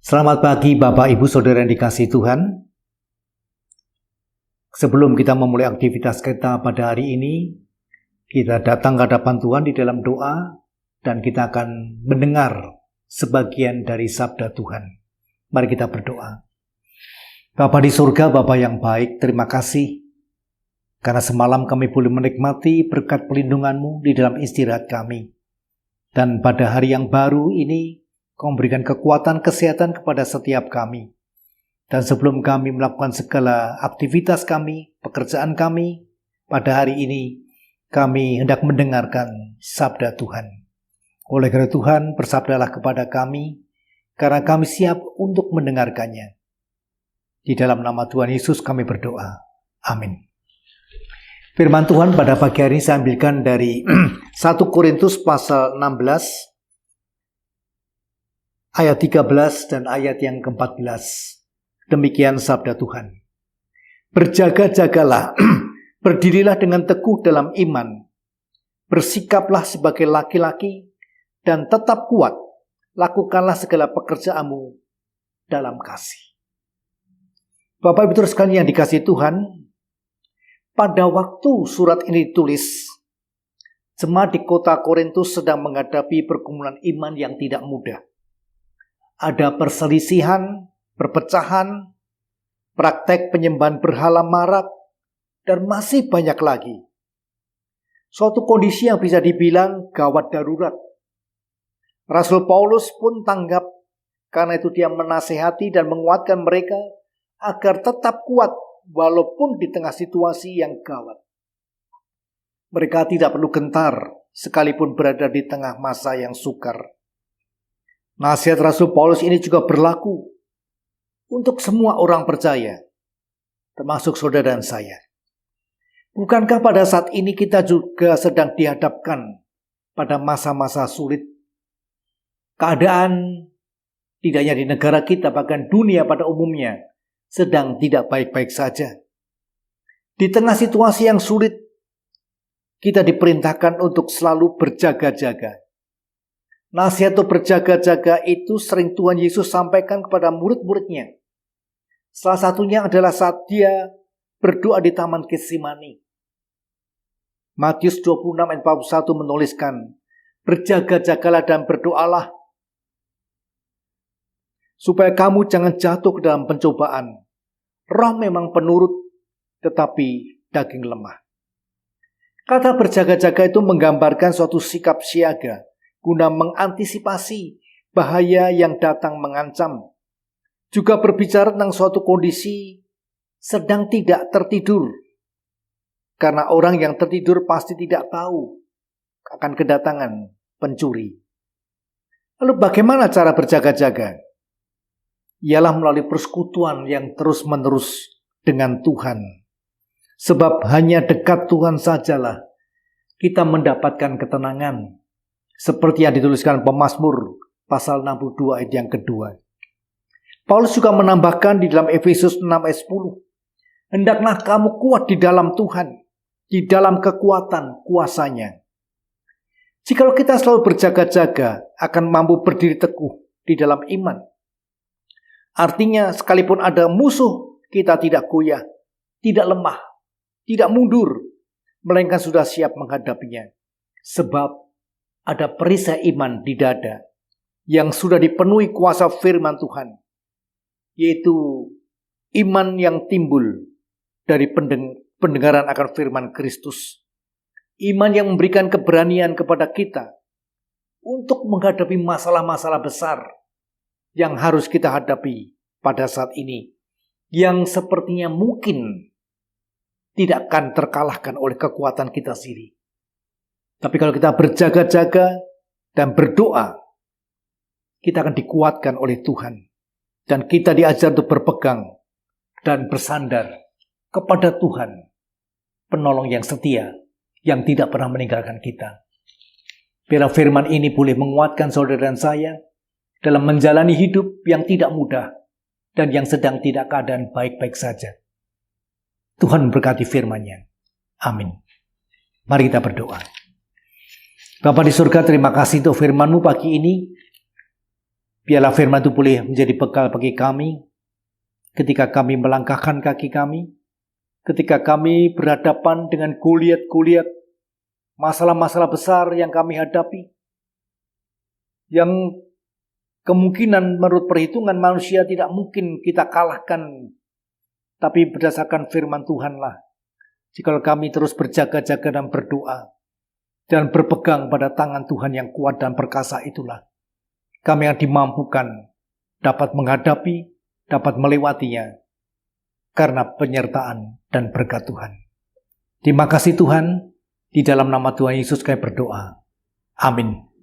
Selamat pagi Bapak Ibu Saudara yang dikasihi Tuhan. Sebelum kita memulai aktivitas kita pada hari ini, kita datang ke hadapan Tuhan di dalam doa dan kita akan mendengar sebagian dari sabda Tuhan. Mari kita berdoa. Bapa di surga, Bapa yang baik, terima kasih karena semalam kami boleh menikmati berkat pelindungan-Mu di dalam istirahat kami. Dan pada hari yang baru ini, Kau memberikan kekuatan kesehatan kepada setiap kami. Dan sebelum kami melakukan segala aktivitas kami, pekerjaan kami, pada hari ini kami hendak mendengarkan sabda Tuhan. Oleh karena Tuhan, bersabdalah kepada kami, karena kami siap untuk mendengarkannya. Di dalam nama Tuhan Yesus kami berdoa. Amin. Firman Tuhan pada pagi hari ini saya ambilkan dari 1 Korintus pasal 16, ayat 13 dan ayat yang ke-14. Demikian sabda Tuhan. Berjaga-jagalah, berdirilah dengan teguh dalam iman. Bersikaplah sebagai laki-laki dan tetap kuat. Lakukanlah segala pekerjaanmu dalam kasih. Bapak Ibu sekalian yang dikasihi Tuhan, pada waktu surat ini ditulis, jemaat di kota Korintus sedang menghadapi pergumulan iman yang tidak mudah. Ada perselisihan, perpecahan, praktek penyembahan berhala marak, dan masih banyak lagi. Suatu kondisi yang bisa dibilang gawat darurat. Rasul Paulus pun tanggap, karena itu dia menasehati dan menguatkan mereka agar tetap kuat walaupun di tengah situasi yang gawat. Mereka tidak perlu gentar sekalipun berada di tengah masa yang sukar. Nasihat Rasul Paulus ini juga berlaku untuk semua orang percaya, termasuk saudara dan saya. Bukankah pada saat ini kita juga sedang dihadapkan pada masa-masa sulit? Keadaan tidak hanya di negara kita, bahkan dunia pada umumnya sedang tidak baik-baik saja. Di tengah situasi yang sulit, kita diperintahkan untuk selalu berjaga-jaga. Nasihat untuk berjaga-jaga itu sering Tuhan Yesus sampaikan kepada murid-muridnya. Salah satunya adalah saat dia berdoa di Taman Getsemani. Matius 26 ayat 41 menuliskan, berjaga-jagalah dan berdoalah, supaya kamu jangan jatuh ke dalam pencobaan. Roh memang penurut, tetapi daging lemah. Kata berjaga-jaga itu menggambarkan suatu sikap siaga, guna mengantisipasi bahaya yang datang mengancam. Juga berbicara tentang suatu kondisi sedang tidak tertidur. Karena orang yang tertidur pasti tidak tahu akan kedatangan pencuri. Lalu bagaimana cara berjaga-jaga? Ialah melalui persekutuan yang terus-menerus dengan Tuhan. Sebab hanya dekat Tuhan sajalah kita mendapatkan ketenangan. Seperti yang dituliskan pemazmur pasal 62 ayat yang kedua. Paulus juga menambahkan di dalam Efesus 6 ayat 10. Hendaklah kamu kuat di dalam Tuhan, di dalam kekuatan kuasanya. Jikalau kita selalu berjaga-jaga, akan mampu berdiri teguh di dalam iman. Artinya sekalipun ada musuh, kita tidak goyah, tidak lemah, tidak mundur, melainkan sudah siap menghadapinya. Sebab ada perisai iman di dada yang sudah dipenuhi kuasa firman Tuhan, yaitu iman yang timbul dari pendengaran akan firman Kristus. Iman yang memberikan keberanian kepada kita untuk menghadapi masalah-masalah besar yang harus kita hadapi pada saat ini, yang sepertinya mungkin tidak akan terkalahkan oleh kekuatan kita sendiri. Tapi kalau kita berjaga-jaga dan berdoa, kita akan dikuatkan oleh Tuhan. Dan kita diajar untuk berpegang dan bersandar kepada Tuhan, penolong yang setia, yang tidak pernah meninggalkan kita. Biar firman ini boleh menguatkan saudara dan saya dalam menjalani hidup yang tidak mudah dan yang sedang tidak keadaan baik-baik saja. Tuhan memberkati firman-Nya. Amin. Mari kita berdoa. Bapa di surga, terima kasih untuk firman-Mu pagi ini. Biarlah firman itu boleh menjadi bekal bagi kami ketika kami melangkahkan kaki kami, ketika kami berhadapan dengan Goliat-Goliat, masalah-masalah besar yang kami hadapi, yang kemungkinan menurut perhitungan manusia tidak mungkin kita kalahkan, tapi berdasarkan firman Tuhanlah, jika kami terus berjaga-jaga dan berdoa, dan berpegang pada tangan Tuhan yang kuat dan perkasa itulah, kami yang dimampukan dapat menghadapi, dapat melewatinya, karena penyertaan dan berkat Tuhan. Terima kasih Tuhan, di dalam nama Tuhan Yesus kami berdoa. Amin.